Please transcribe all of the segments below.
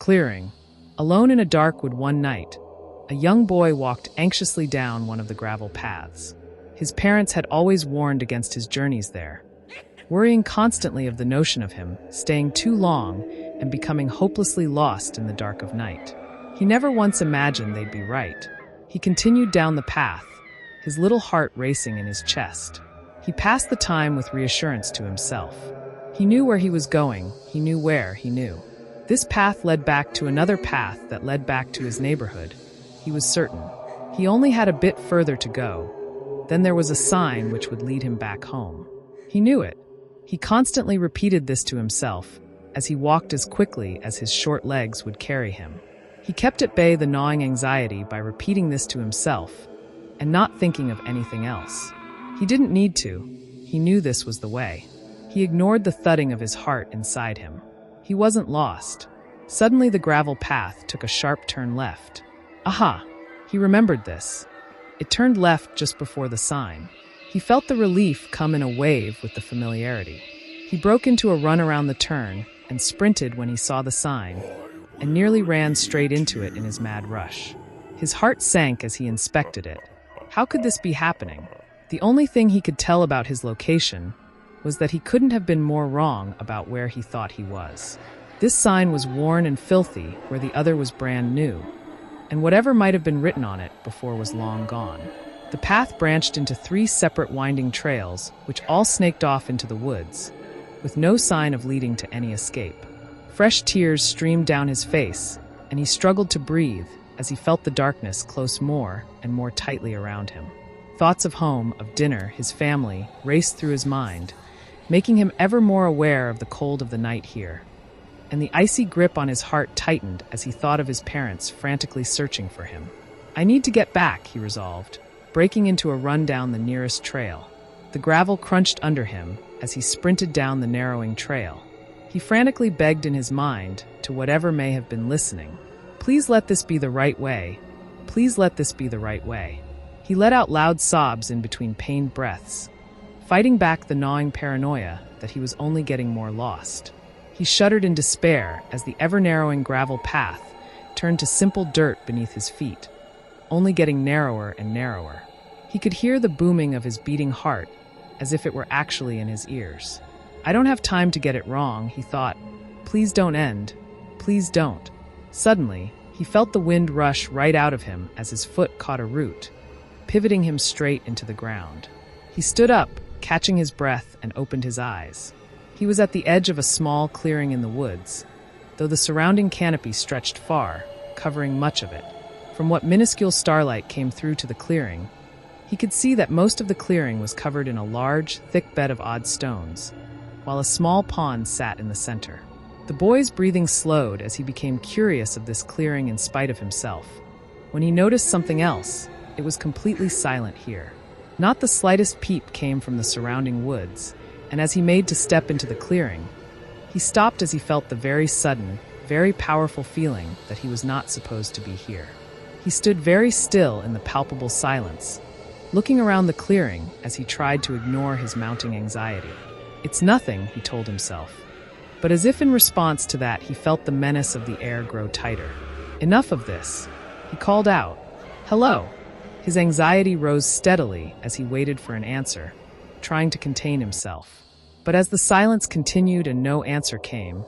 Clearing. Alone in a dark wood one night, a young boy walked anxiously down one of the gravel paths. His parents had always warned against his journeys there, worrying constantly of the notion of him staying too long and becoming hopelessly lost in the dark of night. He never once imagined they'd be right. He continued down the path, his little heart racing in his chest. He passed the time with reassurance to himself. He knew where he was going, he knew where he knew. This path led back to another path that led back to his neighborhood. He was certain. He only had a bit further to go. Then there was a sign which would lead him back home. He knew it. He constantly repeated this to himself as he walked as quickly as his short legs would carry him. He kept at bay the gnawing anxiety by repeating this to himself and not thinking of anything else. He didn't need to. He knew this was the way. He ignored the thudding of his heart inside him. He wasn't lost. Suddenly the gravel path took a sharp turn left. Aha! He remembered this. It turned left just before the sign. He felt the relief come in a wave with the familiarity. He broke into a run around the turn and sprinted when he saw the sign, and nearly ran straight into it in his mad rush. His heart sank as he inspected it. How could this be happening? The only thing he could tell about his location was that he couldn't have been more wrong about where he thought he was. This sign was worn and filthy where the other was brand new, and whatever might have been written on it before was long gone. The path branched into 3 separate winding trails, which all snaked off into the woods, with no sign of leading to any escape. Fresh tears streamed down his face, and he struggled to breathe as he felt the darkness close more and more tightly around him. Thoughts of home, of dinner, his family, raced through his mind, making him ever more aware of the cold of the night here. And the icy grip on his heart tightened as he thought of his parents frantically searching for him. I need to get back, he resolved, breaking into a run down the nearest trail. The gravel crunched under him as he sprinted down the narrowing trail. He frantically begged in his mind to whatever may have been listening. Please let this be the right way. Please let this be the right way. He let out loud sobs in between pained breaths, fighting back the gnawing paranoia that he was only getting more lost. He shuddered in despair as the ever-narrowing gravel path turned to simple dirt beneath his feet, only getting narrower and narrower. He could hear the booming of his beating heart as if it were actually in his ears. I don't have time to get it wrong, he thought. Please don't end. Please don't. Suddenly, he felt the wind rush right out of him as his foot caught a root, pivoting him straight into the ground. He stood up, catching his breath, and opened his eyes. He was at the edge of a small clearing in the woods, though the surrounding canopy stretched far, covering much of it. From what minuscule starlight came through to the clearing, he could see that most of the clearing was covered in a large, thick bed of odd stones, while a small pond sat in the center. The boy's breathing slowed as he became curious of this clearing in spite of himself. When he noticed something else, it was completely silent here. Not the slightest peep came from the surrounding woods, and as he made to step into the clearing, he stopped as he felt the very sudden, very powerful feeling that he was not supposed to be here. He stood very still in the palpable silence, looking around the clearing as he tried to ignore his mounting anxiety. It's nothing, he told himself. But as if in response to that, he felt the menace of the air grow tighter. Enough of this. He called out, "Hello." His anxiety rose steadily as he waited for an answer, trying to contain himself. But as the silence continued and no answer came,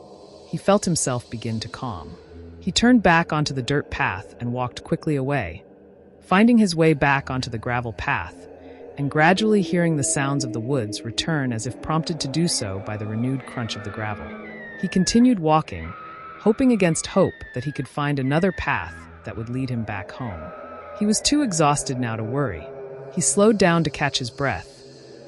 he felt himself begin to calm. He turned back onto the dirt path and walked quickly away, finding his way back onto the gravel path, and gradually hearing the sounds of the woods return as if prompted to do so by the renewed crunch of the gravel. He continued walking, hoping against hope that he could find another path that would lead him back home. He was too exhausted now to worry. He slowed down to catch his breath,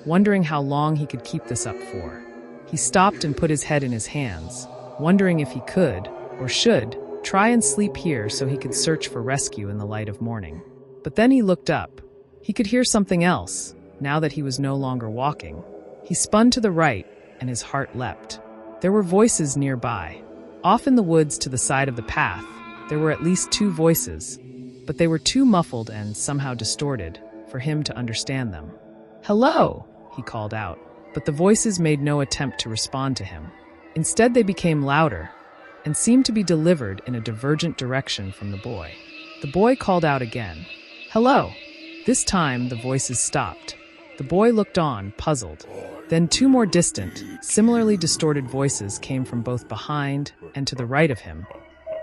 wondering how long he could keep this up for. He stopped and put his head in his hands, wondering if he could, or should, try and sleep here so he could search for rescue in the light of morning. But then he looked up. He could hear something else, now that he was no longer walking. He spun to the right, and his heart leapt. There were voices nearby. Off in the woods to the side of the path, there were at least 2 voices, but they were too muffled and somehow distorted for him to understand them. "Hello," he called out, but the voices made no attempt to respond to him. Instead, they became louder, and seemed to be delivered in a divergent direction from the boy. The boy called out again, "Hello!" This time, the voices stopped. The boy looked on, puzzled. Then two more distant, similarly distorted voices came from both behind and to the right of him,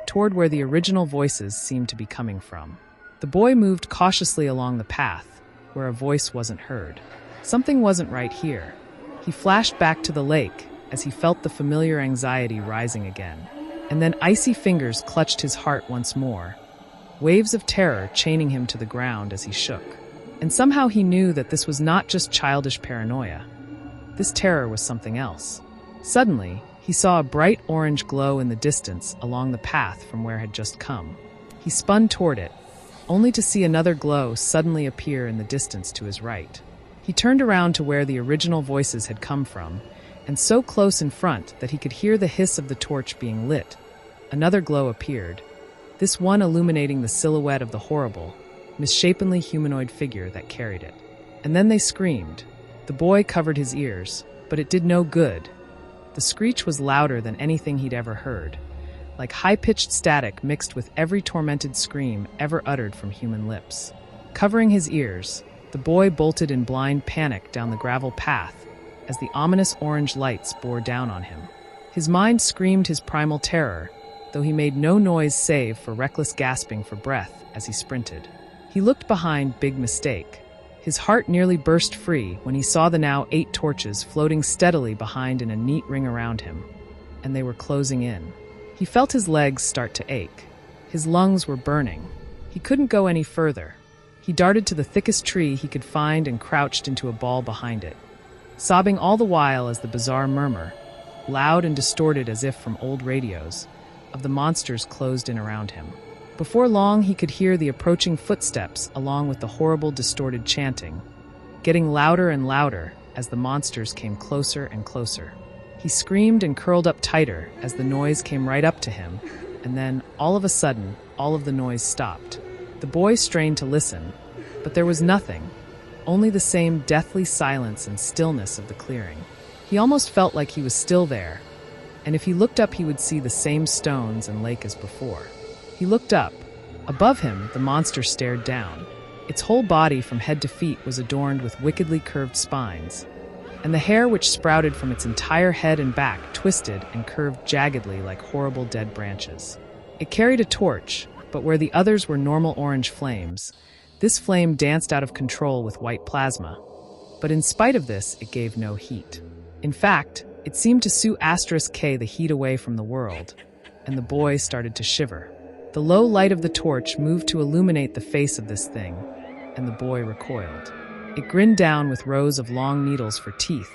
toward where the original voices seemed to be coming from. The boy moved cautiously along the path, where a voice wasn't heard. Something wasn't right here. He flashed back to the lake as he felt the familiar anxiety rising again. And then icy fingers clutched his heart once more, waves of terror chaining him to the ground as he shook. And somehow he knew that this was not just childish paranoia. This terror was something else. Suddenly, he saw a bright orange glow in the distance along the path from where had just come. He spun toward it, only to see another glow suddenly appear in the distance to his right. He turned around to where the original voices had come from, and so close in front that he could hear the hiss of the torch being lit. Another glow appeared, this one illuminating the silhouette of the horrible, misshapenly humanoid figure that carried it. And then they screamed. The boy covered his ears, but it did no good. The screech was louder than anything he'd ever heard, like high-pitched static mixed with every tormented scream ever uttered from human lips. Covering his ears, the boy bolted in blind panic down the gravel path as the ominous orange lights bore down on him. His mind screamed his primal terror, though he made no noise save for reckless gasping for breath as he sprinted. He looked behind, big mistake. His heart nearly burst free when he saw the now 8 torches floating steadily behind in a neat ring around him, and they were closing in. He felt his legs start to ache. His lungs were burning. He couldn't go any further. He darted to the thickest tree he could find and crouched into a ball behind it, sobbing all the while as the bizarre murmur, loud and distorted as if from old radios, of the monsters closed in around him. Before long, he could hear the approaching footsteps along with the horrible, distorted chanting, getting louder and louder as the monsters came closer and closer. He screamed and curled up tighter as the noise came right up to him, and then, all of a sudden, all of the noise stopped. The boy strained to listen, but there was nothing, only the same deathly silence and stillness of the clearing. He almost felt like he was still there, and if he looked up he would see the same stones and lake as before. He looked up. Above him, the monster stared down. Its whole body from head to feet was adorned with wickedly curved spines, and the hair which sprouted from its entire head and back twisted and curved jaggedly like horrible dead branches. It carried a torch, but where the others were normal orange flames, this flame danced out of control with white plasma. But in spite of this, it gave no heat. In fact, it seemed to sue *K the heat away from the world, and the boy started to shiver. The low light of the torch moved to illuminate the face of this thing, and the boy recoiled. It grinned down with rows of long needles for teeth,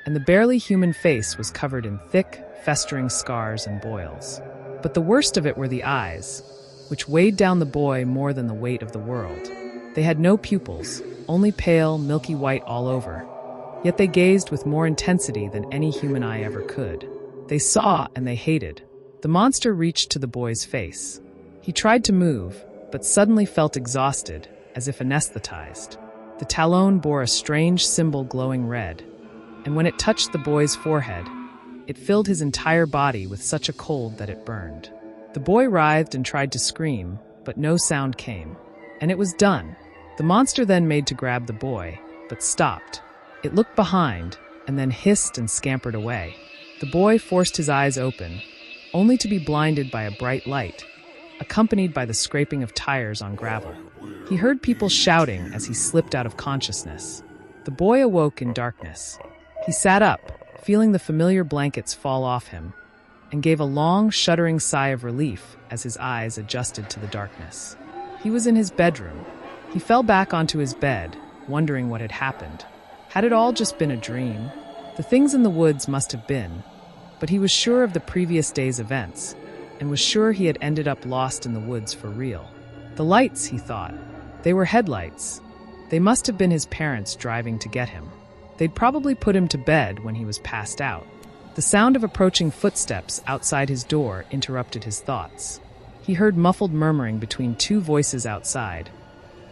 and the barely human face was covered in thick, festering scars and boils. But the worst of it were the eyes, which weighed down the boy more than the weight of the world. They had no pupils, only pale, milky white all over, yet they gazed with more intensity than any human eye ever could. They saw and they hated. The monster reached to the boy's face. He tried to move, but suddenly felt exhausted, as if anesthetized. The talon bore a strange symbol glowing red, and when it touched the boy's forehead, it filled his entire body with such a cold that it burned. The boy writhed and tried to scream, but no sound came. And it was done. The monster then made to grab the boy, but stopped. It looked behind, and then hissed and scampered away. The boy forced his eyes open, only to be blinded by a bright light, accompanied by the scraping of tires on gravel. He heard people shouting as he slipped out of consciousness. The boy awoke in darkness. He sat up, feeling the familiar blankets fall off him, and gave a long, shuddering sigh of relief as his eyes adjusted to the darkness. He was in his bedroom. He fell back onto his bed, wondering what had happened. Had it all just been a dream? The things in the woods must have been, but he was sure of the previous day's events, and was sure he had ended up lost in the woods for real. The lights, he thought. They were headlights. They must have been his parents driving to get him. They'd probably put him to bed when he was passed out. The sound of approaching footsteps outside his door interrupted his thoughts. He heard muffled murmuring between two voices outside.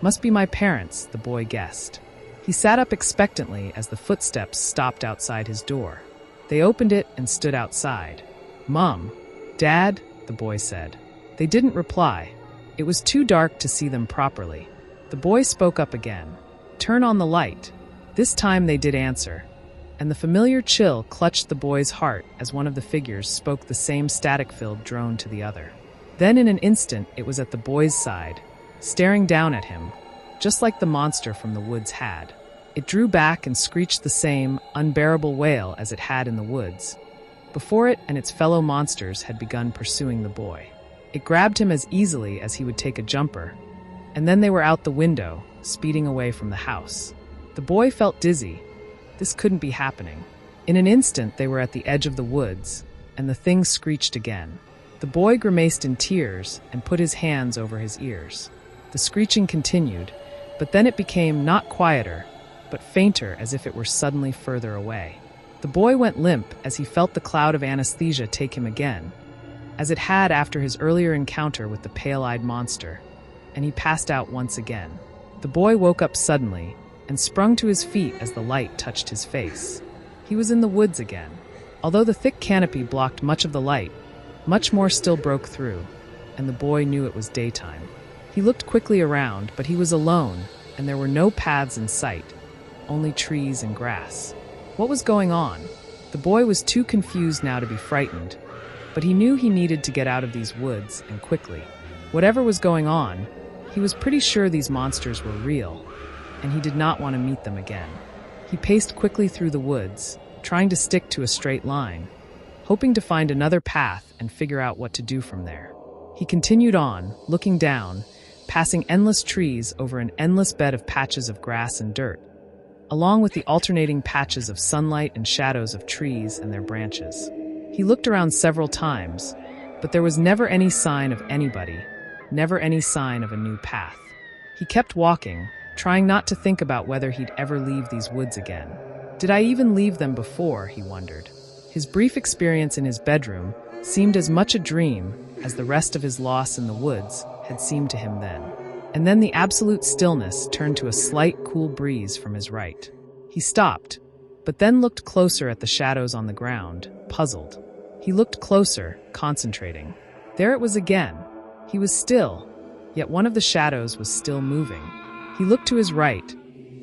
Must be my parents, the boy guessed. He sat up expectantly as the footsteps stopped outside his door. They opened it and stood outside. "Mom," "Dad," the boy said. They didn't reply. It was too dark to see them properly. The boy spoke up again. "Turn on the light." This time they did answer, and the familiar chill clutched the boy's heart as one of the figures spoke the same static-filled drone to the other. Then in an instant it was at the boy's side, staring down at him, just like the monster from the woods had. It drew back and screeched the same unbearable wail as it had in the woods. Before it and its fellow monsters had begun pursuing the boy. It grabbed him as easily as he would take a jumper, and then they were out the window, speeding away from the house. The boy felt dizzy. This couldn't be happening. In an instant they were at the edge of the woods, and the thing screeched again. The boy grimaced in tears and put his hands over his ears. The screeching continued, but then it became not quieter, but fainter, as if it were suddenly further away. The boy went limp as he felt the cloud of anesthesia take him again, as it had after his earlier encounter with the pale-eyed monster, and he passed out once again. The boy woke up suddenly and sprung to his feet as the light touched his face. He was in the woods again. Although the thick canopy blocked much of the light, much more still broke through, and the boy knew it was daytime. He looked quickly around, but he was alone, and there were no paths in sight, only trees and grass. What was going on? The boy was too confused now to be frightened, but he knew he needed to get out of these woods, and quickly. Whatever was going on, he was pretty sure these monsters were real, and he did not want to meet them again. He paced quickly through the woods, trying to stick to a straight line, hoping to find another path and figure out what to do from there. He continued on, looking down, passing endless trees over an endless bed of patches of grass and dirt, along with the alternating patches of sunlight and shadows of trees and their branches. He looked around several times, but there was never any sign of anybody, never any sign of a new path. He kept walking, trying not to think about whether he'd ever leave these woods again. Did I even leave them before, he wondered. His brief experience in his bedroom seemed as much a dream as the rest of his loss in the woods had seemed to him then. And then the absolute stillness turned to a slight cool breeze from his right. He stopped, but then looked closer at the shadows on the ground, puzzled. He looked closer, concentrating. There it was again. He was still, yet one of the shadows was still moving. He looked to his right,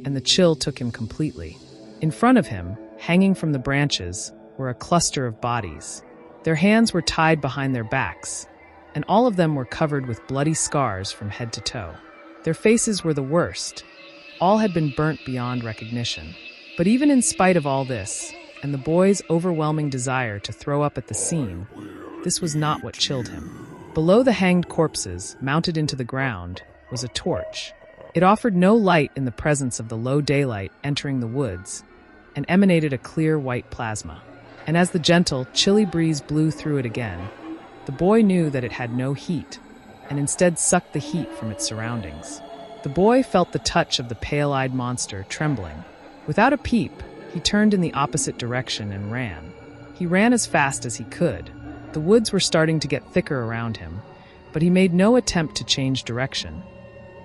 and the chill took him completely. In front of him, hanging from the branches, were a cluster of bodies. Their hands were tied behind their backs, and all of them were covered with bloody scars from head to toe. Their faces were the worst. All had been burnt beyond recognition. But even in spite of all this, and the boy's overwhelming desire to throw up at the scene, this was not what chilled him. Below the hanged corpses, mounted into the ground, was a torch. It offered no light in the presence of the low daylight entering the woods, and emanated a clear white plasma. And as the gentle, chilly breeze blew through it again, the boy knew that it had no heat, and instead sucked the heat from its surroundings. The boy felt the touch of the pale-eyed monster trembling. Without a peep, he turned in the opposite direction and ran. He ran as fast as he could. The woods were starting to get thicker around him, but he made no attempt to change direction.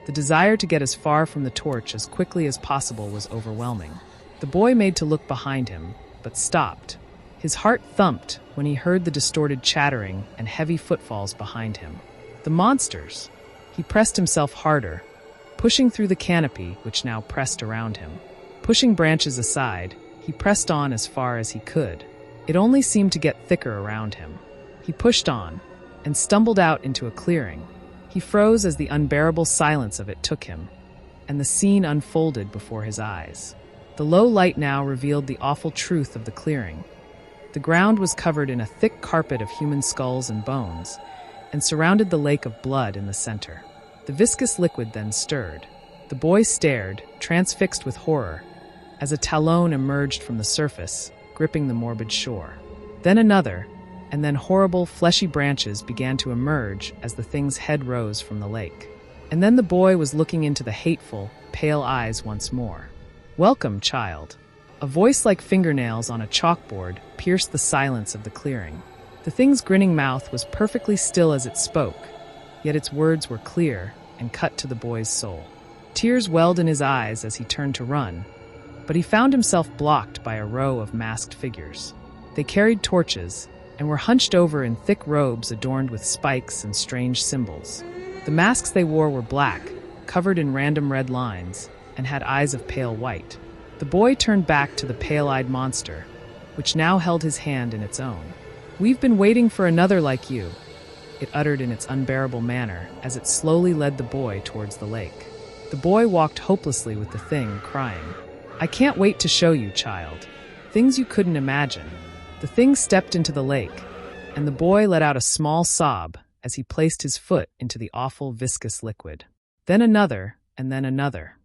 The desire to get as far from the torch as quickly as possible was overwhelming. The boy made to look behind him, but stopped. His heart thumped when he heard the distorted chattering and heavy footfalls behind him. The monsters! He pressed himself harder, pushing through the canopy which now pressed around him. Pushing branches aside, he pressed on as far as he could. It only seemed to get thicker around him. He pushed on, and stumbled out into a clearing. He froze as the unbearable silence of it took him, and the scene unfolded before his eyes. The low light now revealed the awful truth of the clearing. The ground was covered in a thick carpet of human skulls and bones, and surrounded the lake of blood in the center. The viscous liquid then stirred. The boy stared, transfixed with horror, as a talon emerged from the surface, gripping the morbid shore. Then another, and then horrible, fleshy branches began to emerge as the thing's head rose from the lake. And then the boy was looking into the hateful, pale eyes once more. "Welcome, child." A voice like fingernails on a chalkboard pierced the silence of the clearing. The thing's grinning mouth was perfectly still as it spoke, yet its words were clear and cut to the boy's soul. Tears welled in his eyes as he turned to run, but he found himself blocked by a row of masked figures. They carried torches, and were hunched over in thick robes adorned with spikes and strange symbols. The masks they wore were black, covered in random red lines, and had eyes of pale white. The boy turned back to the pale-eyed monster, which now held his hand in its own. "We've been waiting for another like you," it uttered in its unbearable manner as it slowly led the boy towards the lake. The boy walked hopelessly with the thing, crying, "I can't wait to show you, child. Things you couldn't imagine." The thing stepped into the lake, and the boy let out a small sob as he placed his foot into the awful viscous liquid. Then another, and then another.